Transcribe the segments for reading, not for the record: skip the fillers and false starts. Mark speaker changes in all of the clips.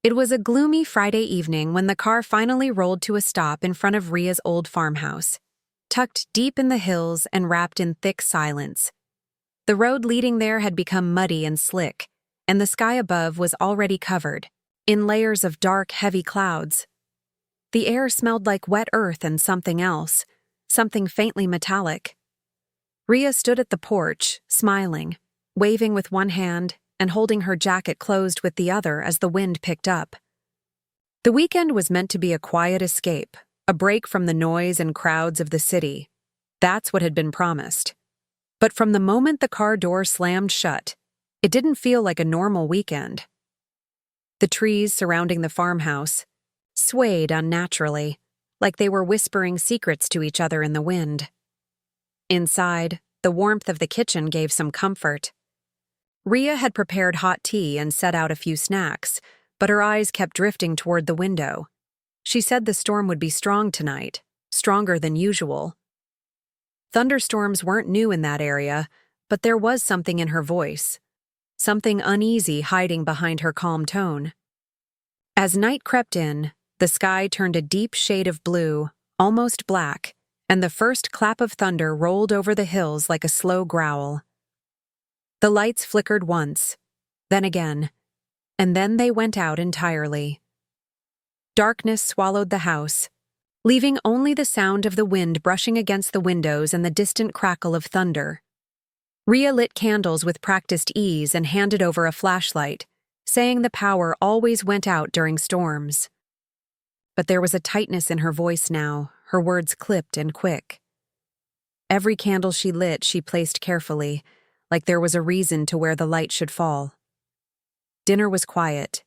Speaker 1: It was a gloomy Friday evening when the car finally rolled to a stop in front of Ria's old farmhouse, tucked deep in the hills and wrapped in thick silence. The road leading there had become muddy and slick, and the sky above was already covered in layers of dark, heavy clouds. The air smelled like wet earth and something else, something faintly metallic. Ria stood at the porch, smiling, waving with one hand and holding her jacket closed with the other as the wind picked up. The weekend was meant to be a quiet escape, a break from the noise and crowds of the city. That's what had been promised. But from the moment the car door slammed shut, it didn't feel like a normal weekend. The trees surrounding the farmhouse swayed unnaturally, like they were whispering secrets to each other in the wind. Inside, the warmth of the kitchen gave some comfort. Ria had prepared hot tea and set out a few snacks, but her eyes kept drifting toward the window. She said the storm would be strong tonight, stronger than usual. Thunderstorms weren't new in that area, but there was something in her voice, something uneasy hiding behind her calm tone. As night crept in, the sky turned a deep shade of blue, almost black, and the first clap of thunder rolled over the hills like a slow growl. The lights flickered once, then again, and then they went out entirely. Darkness swallowed the house, leaving only the sound of the wind brushing against the windows and the distant crackle of thunder. Ria lit candles with practiced ease and handed over a flashlight, saying the power always went out during storms. But there was a tightness in her voice now, her words clipped and quick. Every candle she lit she placed carefully, like there was a reason to where the light should fall. Dinner was quiet,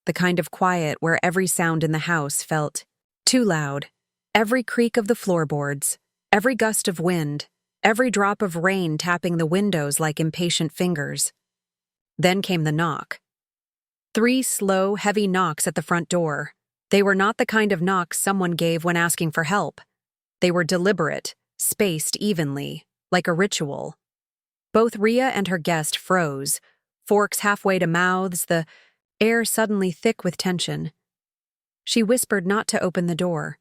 Speaker 1: the kind of quiet where every sound in the house felt too loud. Every creak of the floorboards, every gust of wind, every drop of rain tapping the windows like impatient fingers. Then came the knock. 3 slow, heavy knocks at the front door. They were not the kind of knocks someone gave when asking for help. They were deliberate, spaced evenly, like a ritual. Both Ria and her guest froze, forks halfway to mouths, the air suddenly thick with tension. She whispered not to open the door.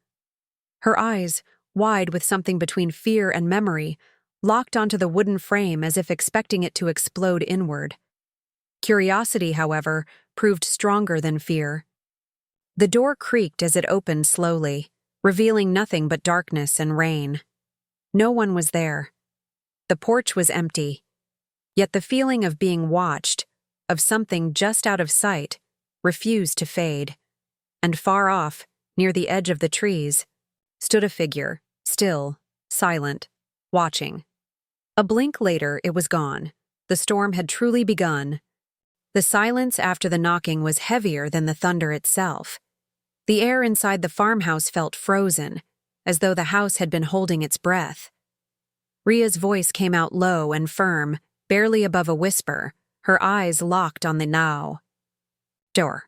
Speaker 1: Her eyes, wide with something between fear and memory, locked onto the wooden frame as if expecting it to explode inward. Curiosity, however, proved stronger than fear. The door creaked as it opened slowly, revealing nothing but darkness and rain. No one was there. The porch was empty. Yet the feeling of being watched, of something just out of sight, refused to fade. And far off, near the edge of the trees, stood a figure, still, silent, watching. A blink later, it was gone. The storm had truly begun. The silence after the knocking was heavier than the thunder itself. The air inside the farmhouse felt frozen, as though the house had been holding its breath. Ria's voice came out low and firm, barely above a whisper, her eyes locked on the now. "Door.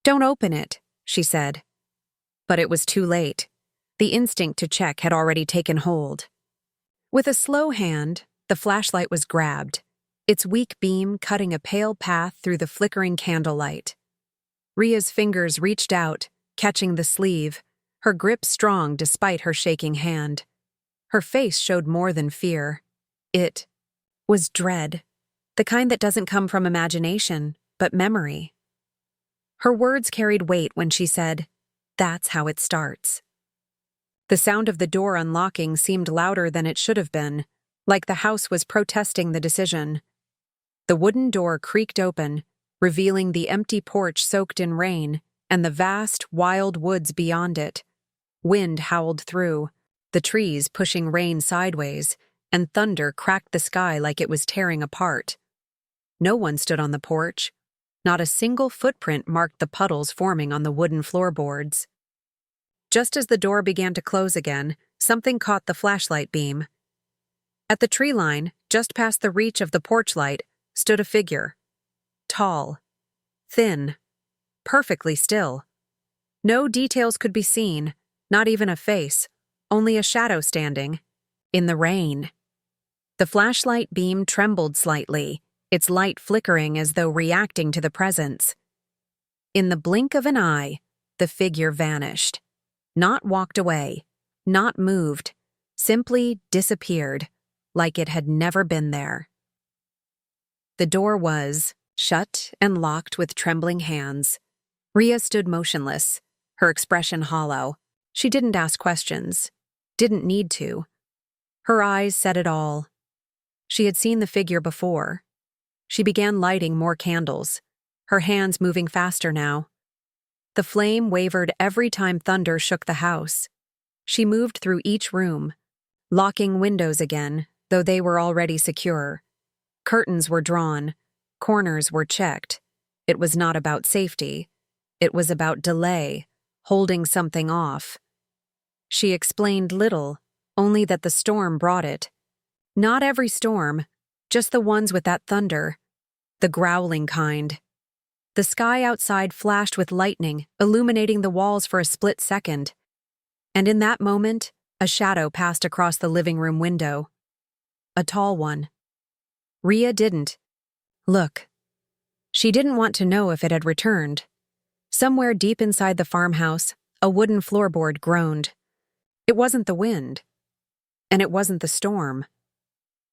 Speaker 1: Don't open it," she said. But it was too late. The instinct to check had already taken hold. With a slow hand, the flashlight was grabbed, its weak beam cutting a pale path through the flickering candlelight. Ria's fingers reached out, catching the sleeve, her grip strong despite her shaking hand. Her face showed more than fear. It was dread, the kind that doesn't come from imagination, but memory. Her words carried weight when she said, "That's how it starts." The sound of the door unlocking seemed louder than it should have been, like the house was protesting the decision. The wooden door creaked open, revealing the empty porch soaked in rain and the vast, wild woods beyond it. Wind howled through, the trees pushing rain sideways, and thunder cracked the sky like it was tearing apart. No one stood on the porch. Not a single footprint marked the puddles forming on the wooden floorboards. Just as the door began to close again, something caught the flashlight beam. At the tree line, just past the reach of the porch light, stood a figure. Tall, thin, perfectly still. No details could be seen, not even a face, only a shadow standing, in the rain. The flashlight beam trembled slightly, its light flickering as though reacting to the presence. In the blink of an eye, the figure vanished. Not walked away, not moved, simply disappeared, like it had never been there. The door was shut and locked with trembling hands. Rhea stood motionless, her expression hollow. She didn't ask questions, didn't need to. Her eyes said it all. She had seen the figure before. She began lighting more candles, her hands moving faster now. The flame wavered every time thunder shook the house. She moved through each room, locking windows again, though they were already secure. Curtains were drawn, corners were checked. It was not about safety. It was about delay, holding something off. She explained little, only that the storm brought it. Not every storm, just the ones with that thunder. The growling kind. The sky outside flashed with lightning, illuminating the walls for a split second. And in that moment, a shadow passed across the living room window. A tall one. Rhea didn't look. She didn't want to know if it had returned. Somewhere deep inside the farmhouse, a wooden floorboard groaned. It wasn't the wind. And it wasn't the storm.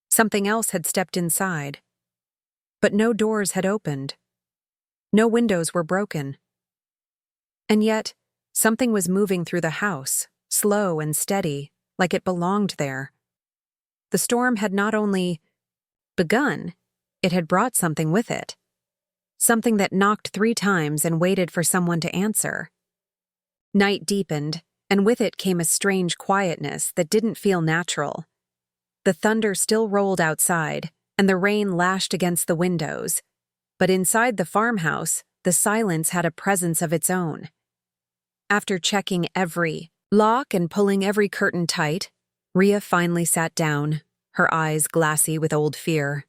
Speaker 1: Something else had stepped inside. But no doors had opened. No windows were broken. And yet, something was moving through the house, slow and steady, like it belonged there. The storm had not only begun, it had brought something with it. Something that knocked 3 times and waited for someone to answer. Night deepened, and with it came a strange quietness that didn't feel natural. The thunder still rolled outside, and the rain lashed against the windows. But inside the farmhouse, the silence had a presence of its own. After checking every lock and pulling every curtain tight, Rhea finally sat down, her eyes glassy with old fear.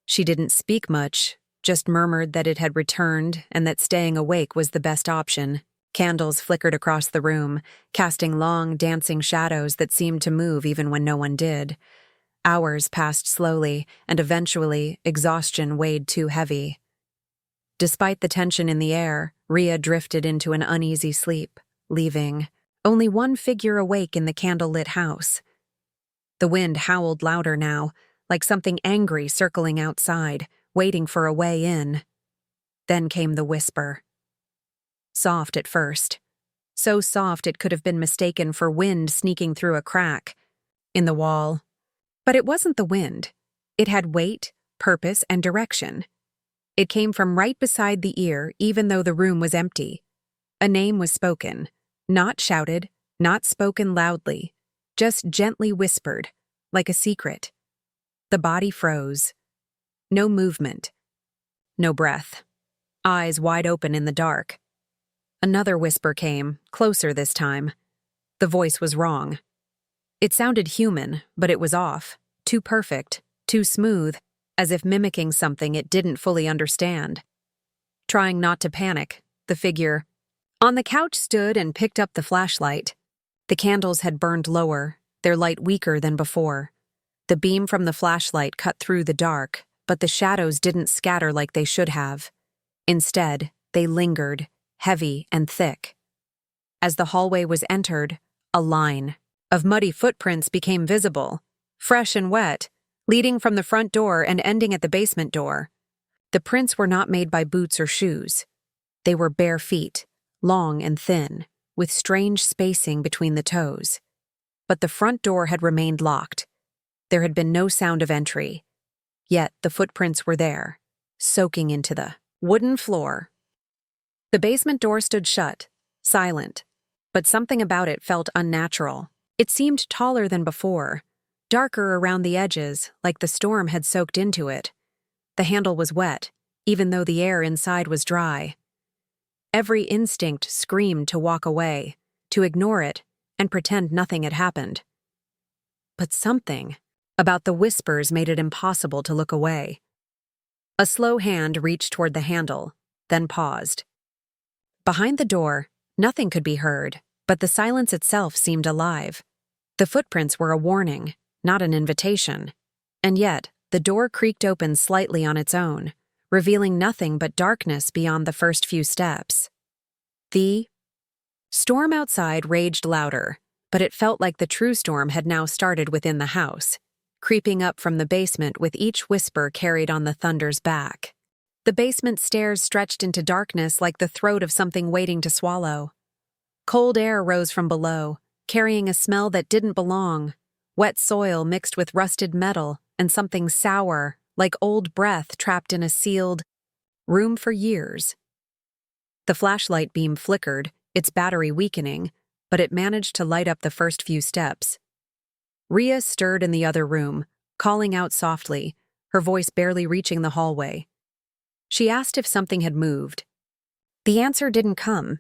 Speaker 1: She didn't speak much, just murmured that it had returned and that staying awake was the best option. Candles flickered across the room, casting long, dancing shadows that seemed to move even when no one did. Hours passed slowly, and eventually, exhaustion weighed too heavy. Despite the tension in the air, Rhea drifted into an uneasy sleep, leaving only one figure awake in the candlelit house. The wind howled louder now, like something angry circling outside, waiting for a way in. Then came the whisper. Soft at first. So soft it could have been mistaken for wind sneaking through a crack in the wall. But it wasn't the wind. It had weight, purpose, and direction. It came from right beside the ear, even though the room was empty. A name was spoken, not shouted, not spoken loudly, just gently whispered, like a secret. The body froze. No movement. No breath. Eyes wide open in the dark. Another whisper came, closer this time. The voice was wrong. It sounded human, but it was off, too perfect, too smooth, as if mimicking something it didn't fully understand. Trying not to panic, the figure on the couch stood and picked up the flashlight. The candles had burned lower, their light weaker than before. The beam from the flashlight cut through the dark, but the shadows didn't scatter like they should have. Instead, they lingered, heavy and thick. As the hallway was entered, a line of muddy footprints became visible, fresh and wet, leading from the front door and ending at the basement door. The prints were not made by boots or shoes. They were bare feet, long and thin, with strange spacing between the toes. But the front door had remained locked. There had been no sound of entry. Yet the footprints were there, soaking into the wooden floor. The basement door stood shut, silent, but something about it felt unnatural. It seemed taller than before, darker around the edges, like the storm had soaked into it. The handle was wet, even though the air inside was dry. Every instinct screamed to walk away, to ignore it, and pretend nothing had happened. But something about the whispers made it impossible to look away. A slow hand reached toward the handle, then paused. Behind the door, nothing could be heard, but the silence itself seemed alive. The footprints were a warning, not an invitation. And yet, the door creaked open slightly on its own, revealing nothing but darkness beyond the first few steps. The storm outside raged louder, but it felt like the true storm had now started within the house, creeping up from the basement with each whisper carried on the thunder's back. The basement stairs stretched into darkness like the throat of something waiting to swallow. Cold air rose from below, carrying a smell that didn't belong, wet soil mixed with rusted metal and something sour, like old breath trapped in a sealed room for years. The flashlight beam flickered, its battery weakening, but it managed to light up the first few steps. Rhea stirred in the other room, calling out softly, her voice barely reaching the hallway. She asked if something had moved. The answer didn't come.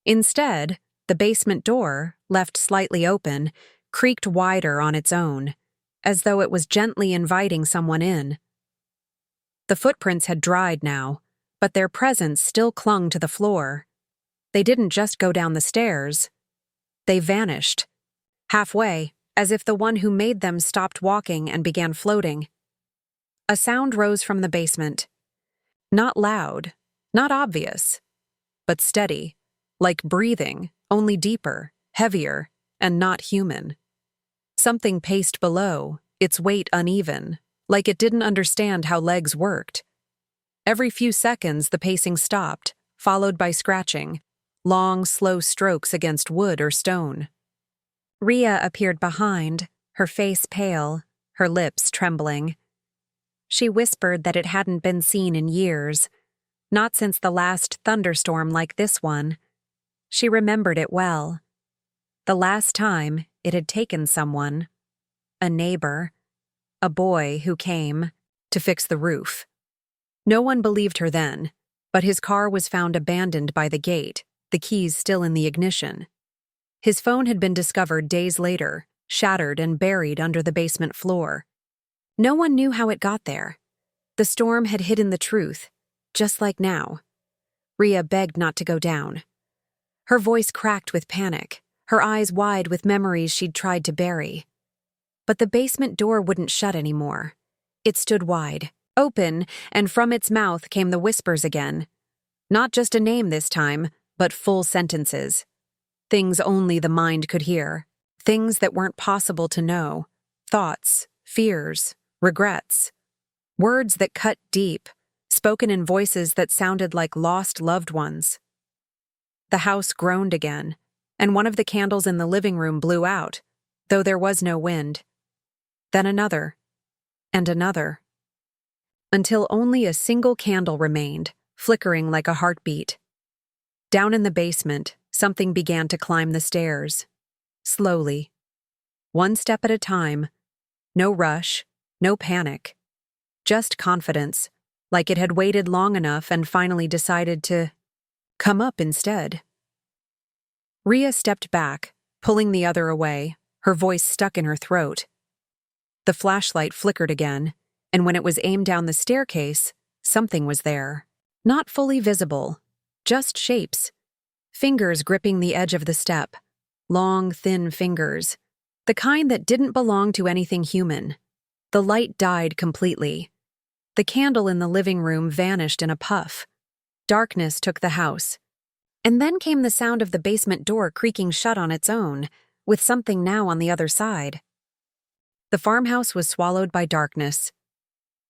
Speaker 1: Instead, the basement door, left slightly open, creaked wider on its own, as though it was gently inviting someone in. The footprints had dried now, but their presence still clung to the floor. They didn't just go down the stairs. They vanished. Halfway, as if the one who made them stopped walking and began floating. A sound rose from the basement. Not loud, not obvious, but steady, like breathing, only deeper, heavier, and not human. Something paced below, its weight uneven, like it didn't understand how legs worked. Every few seconds the pacing stopped, followed by scratching, long, slow strokes against wood or stone. Rhea appeared behind, her face pale, her lips trembling. She whispered that it hadn't been seen in years, not since the last thunderstorm like this one. She remembered it well. The last time it had taken someone, a neighbor, a boy who came to fix the roof. No one believed her then, but his car was found abandoned by the gate, the keys still in the ignition. His phone had been discovered days later, shattered and buried under the basement floor. No one knew how it got there. The storm had hidden the truth, just like now. Rhea begged not to go down. Her voice cracked with panic, her eyes wide with memories she'd tried to bury. But the basement door wouldn't shut anymore. It stood wide, open, and from its mouth came the whispers again. Not just a name this time, but full sentences. Things only the mind could hear. Things that weren't possible to know. Thoughts, fears, regrets. Words that cut deep, spoken in voices that sounded like lost loved ones. The house groaned again, and one of the candles in the living room blew out, though there was no wind. Then another, and another. Until only a single candle remained, flickering like a heartbeat. Down in the basement, something began to climb the stairs. Slowly. One step at a time. No rush, no panic. Just confidence, like it had waited long enough and finally decided to come up instead. Rhea stepped back, pulling the other away, her voice stuck in her throat. The flashlight flickered again, and when it was aimed down the staircase, something was there. Not fully visible, just shapes. Fingers gripping the edge of the step. Long, thin fingers. The kind that didn't belong to anything human. The light died completely. The candle in the living room vanished in a puff. Darkness took the house. And then came the sound of the basement door creaking shut on its own, with something now on the other side. The farmhouse was swallowed by darkness.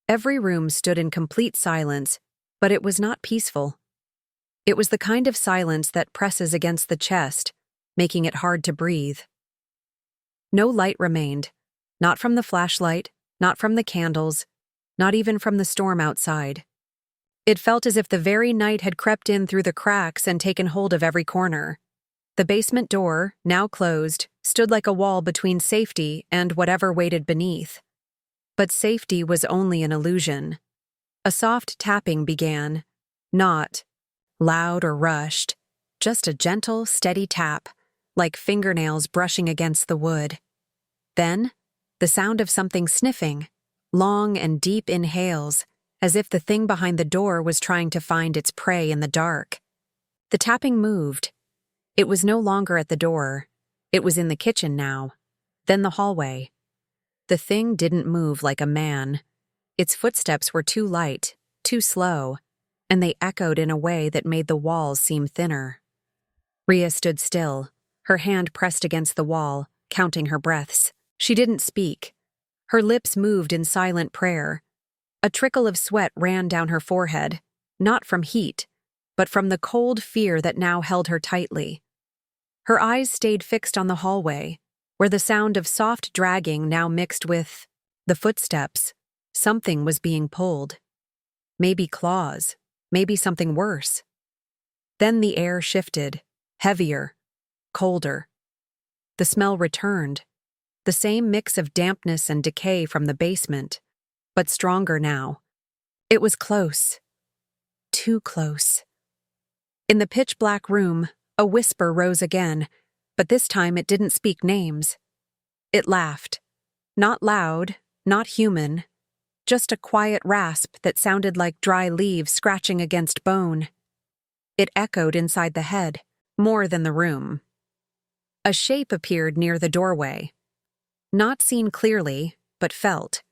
Speaker 1: Every room stood in complete silence, but it was not peaceful. It was the kind of silence that presses against the chest, making it hard to breathe. No light remained, not from the flashlight, not from the candles, not even from the storm outside. It felt as if the very night had crept in through the cracks and taken hold of every corner. The basement door, now closed, stood like a wall between safety and whatever waited beneath. But safety was only an illusion. A soft tapping began, not loud or rushed, just a gentle, steady tap, like fingernails brushing against the wood. Then, the sound of something sniffing, long and deep inhales, as if the thing behind the door was trying to find its prey in the dark. The tapping moved. It was no longer at the door. It was in the kitchen now. Then the hallway. The thing didn't move like a man. Its footsteps were too light, too slow, and they echoed in a way that made the walls seem thinner. Rhea stood still, her hand pressed against the wall, counting her breaths. She didn't speak. Her lips moved in silent prayer. A trickle of sweat ran down her forehead, not from heat, but from the cold fear that now held her tightly. Her eyes stayed fixed on the hallway, where the sound of soft dragging now mixed with the footsteps. Something was being pulled. Maybe claws, maybe something worse. Then the air shifted, heavier, colder. The smell returned, the same mix of dampness and decay from the basement, but stronger now. It was close. Too close. In the pitch-black room, a whisper rose again, but this time it didn't speak names. It laughed. Not loud, not human, just a quiet rasp that sounded like dry leaves scratching against bone. It echoed inside the head, more than the room. A shape appeared near the doorway. Not seen clearly, but felt.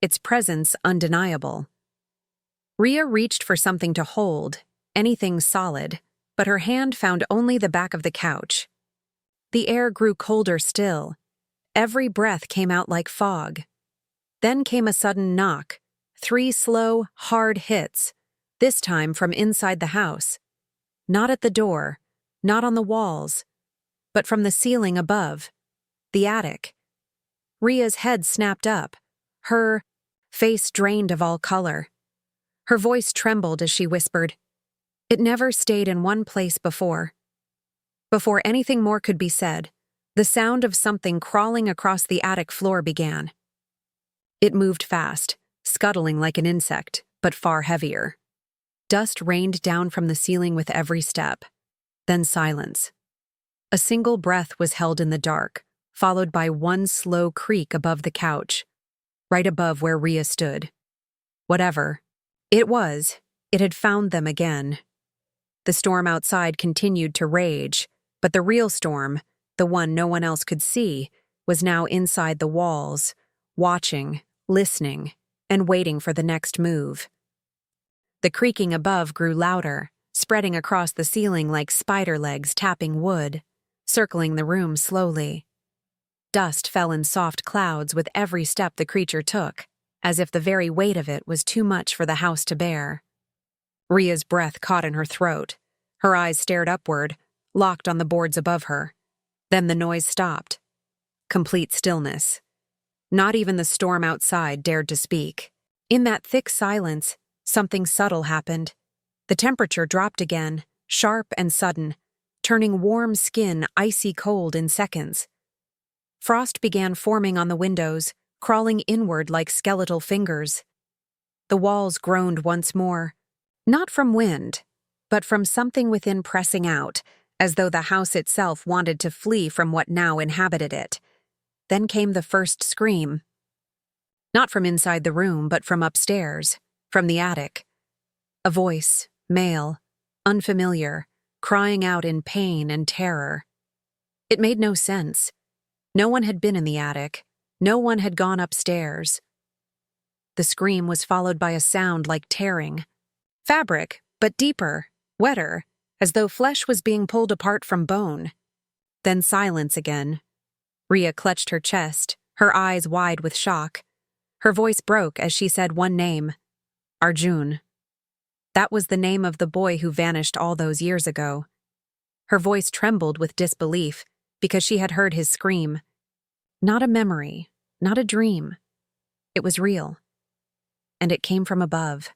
Speaker 1: Its presence undeniable. Rhea reached for something to hold, anything solid, but her hand found only the back of the couch. The air grew colder still. Every breath came out like fog. Then came a sudden knock, 3 slow, hard hits, this time from inside the house. Not at the door, not on the walls, but from the ceiling above, the attic. Rhea's head snapped up, her face drained of all color. Her voice trembled as she whispered, "It never stayed in one place before." Before anything more could be said, the sound of something crawling across the attic floor began. It moved fast, scuttling like an insect, but far heavier. Dust rained down from the ceiling with every step, then silence. A single breath was held in the dark, followed by one slow creak above the couch, right above where Rhea stood. Whatever it was, it had found them again. The storm outside continued to rage, but the real storm, the one no one else could see, was now inside the walls, watching, listening, and waiting for the next move. The creaking above grew louder, spreading across the ceiling like spider legs tapping wood, circling the room slowly. Dust fell in soft clouds with every step the creature took, as if the very weight of it was too much for the house to bear. Rhea's breath caught in her throat. Her eyes stared upward, locked on the boards above her. Then the noise stopped. Complete stillness. Not even the storm outside dared to speak. In that thick silence, something subtle happened. The temperature dropped again, sharp and sudden, turning warm skin icy cold in seconds. Frost began forming on the windows, crawling inward like skeletal fingers. The walls groaned once more, not from wind, but from something within pressing out, as though the house itself wanted to flee from what now inhabited it. Then came the first scream. Not from inside the room, but from upstairs, from the attic. A voice, male, unfamiliar, crying out in pain and terror. It made no sense. No one had been in the attic. No one had gone upstairs. The scream was followed by a sound like tearing. Fabric, but deeper, wetter, as though flesh was being pulled apart from bone. Then silence again. Rhea clutched her chest, her eyes wide with shock. Her voice broke as she said one name, Arjun. That was the name of the boy who vanished all those years ago. Her voice trembled with disbelief because she had heard his scream. Not a memory, not a dream. It was real. And it came from above.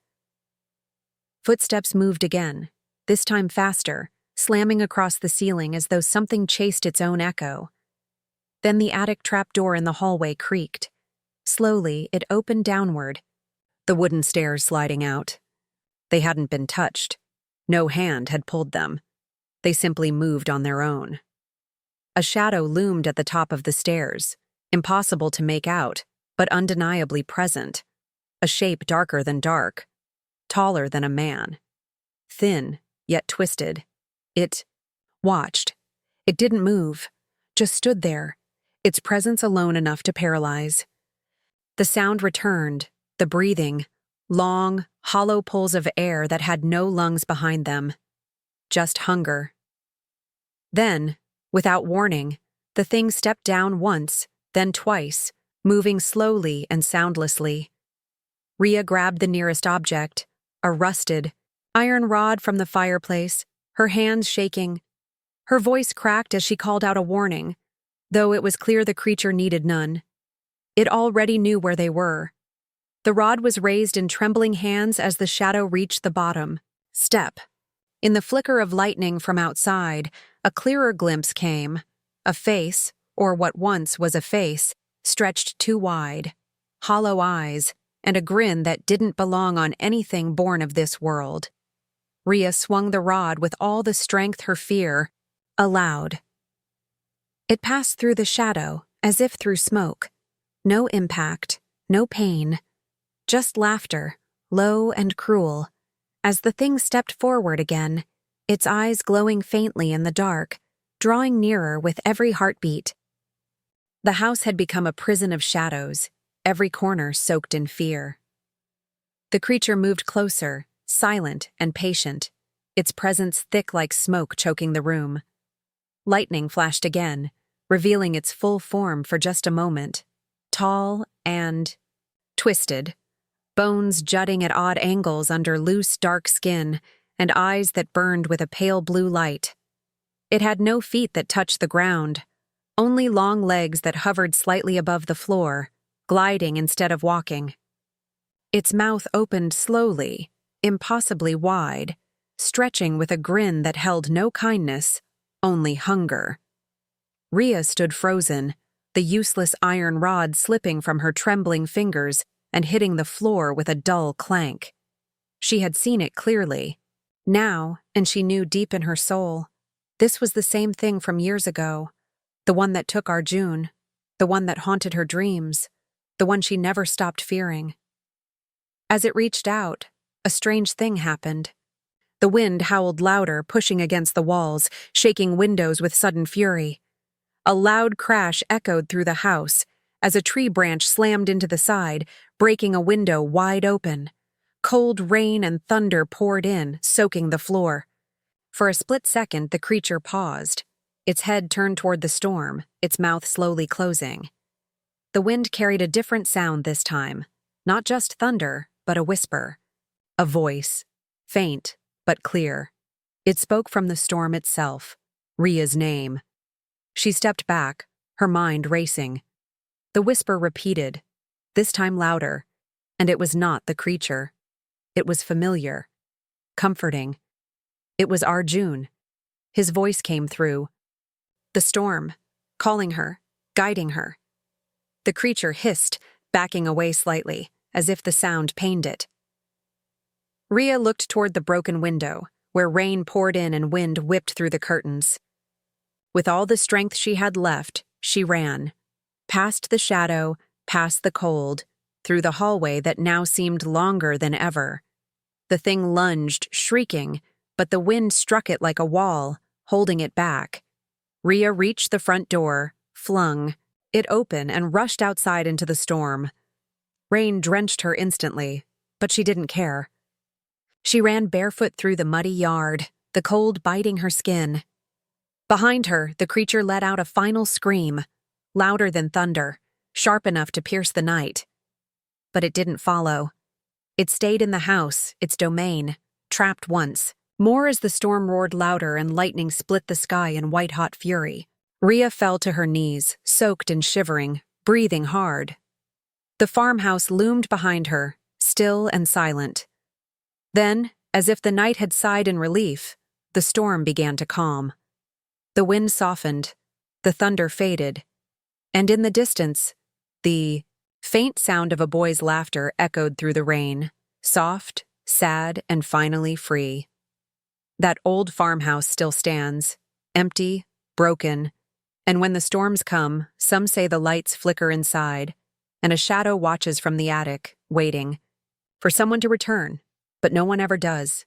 Speaker 1: Footsteps moved again, this time faster, slamming across the ceiling as though something chased its own echo. Then the attic trapdoor in the hallway creaked. Slowly, it opened downward, the wooden stairs sliding out. They hadn't been touched. No hand had pulled them. They simply moved on their own. A shadow loomed at the top of the stairs, impossible to make out, but undeniably present. A shape darker than dark, taller than a man. Thin, yet twisted. It watched. It didn't move, just stood there, its presence alone enough to paralyze. The sound returned, the breathing, long, hollow pulls of air that had no lungs behind them. Just hunger. Then, without warning, the thing stepped down once, then twice, moving slowly and soundlessly. Rhea grabbed the nearest object, a rusted iron rod from the fireplace, her hands shaking. Her voice cracked as she called out a warning, though it was clear the creature needed none. It already knew where they were. The rod was raised in trembling hands as the shadow reached the bottom. Step. In the flicker of lightning from outside, a clearer glimpse came. A face, or what once was a face, stretched too wide. Hollow eyes, and a grin that didn't belong on anything born of this world. Rhea swung the rod with all the strength her fear allowed. It passed through the shadow, as if through smoke. No impact, no pain. Just laughter, low and cruel. As the thing stepped forward again, its eyes glowing faintly in the dark, drawing nearer with every heartbeat. The house had become a prison of shadows, every corner soaked in fear. The creature moved closer, silent and patient, its presence thick like smoke choking the room. Lightning flashed again, revealing its full form for just a moment, tall and twisted, bones jutting at odd angles under loose, dark skin, and eyes that burned with a pale blue light. It had no feet that touched the ground, only long legs that hovered slightly above the floor, gliding instead of walking. Its mouth opened slowly, impossibly wide, stretching with a grin that held no kindness, only hunger. Rhea stood frozen, the useless iron rod slipping from her trembling fingers and hitting the floor with a dull clank. She had seen it clearly. Now, and she knew deep in her soul, this was the same thing from years ago, the one that took Arjun, the one that haunted her dreams, the one she never stopped fearing. As it reached out, a strange thing happened. The wind howled louder, pushing against the walls, shaking windows with sudden fury. A loud crash echoed through the house as a tree branch slammed into the side, breaking a window wide open. Cold rain and thunder poured in, soaking the floor. For a split second, the creature paused, its head turned toward the storm, its mouth slowly closing. The wind carried a different sound this time, not just thunder, but a whisper. A voice, faint but clear. It spoke from the storm itself, Rhea's name. She stepped back, her mind racing. The whisper repeated, this time louder, and it was not the creature. It was familiar, comforting. It was Arjun. His voice came through. The storm, calling her, guiding her. The creature hissed, backing away slightly, as if the sound pained it. Rhea looked toward the broken window, where rain poured in and wind whipped through the curtains. With all the strength she had left, she ran. Past the shadow, past the cold, through the hallway that now seemed longer than ever. The thing lunged, shrieking, but the wind struck it like a wall, holding it back. Rhea reached the front door, flung it open, and rushed outside into the storm. Rain drenched her instantly, but she didn't care. She ran barefoot through the muddy yard, the cold biting her skin. Behind her, the creature let out a final scream, louder than thunder, sharp enough to pierce the night. But it didn't follow. It stayed in the house, its domain, trapped once, more as the storm roared louder and lightning split the sky in white-hot fury. Rhea fell to her knees, soaked and shivering, breathing hard. The farmhouse loomed behind her, still and silent. Then, as if the night had sighed in relief, the storm began to calm. The wind softened, the thunder faded, and in the distance, the faint sound of a boy's laughter echoed through the rain, soft, sad, and finally free. That old farmhouse still stands, empty, broken, and when the storms come, some say the lights flicker inside, and a shadow watches from the attic, waiting for someone to return, but no one ever does.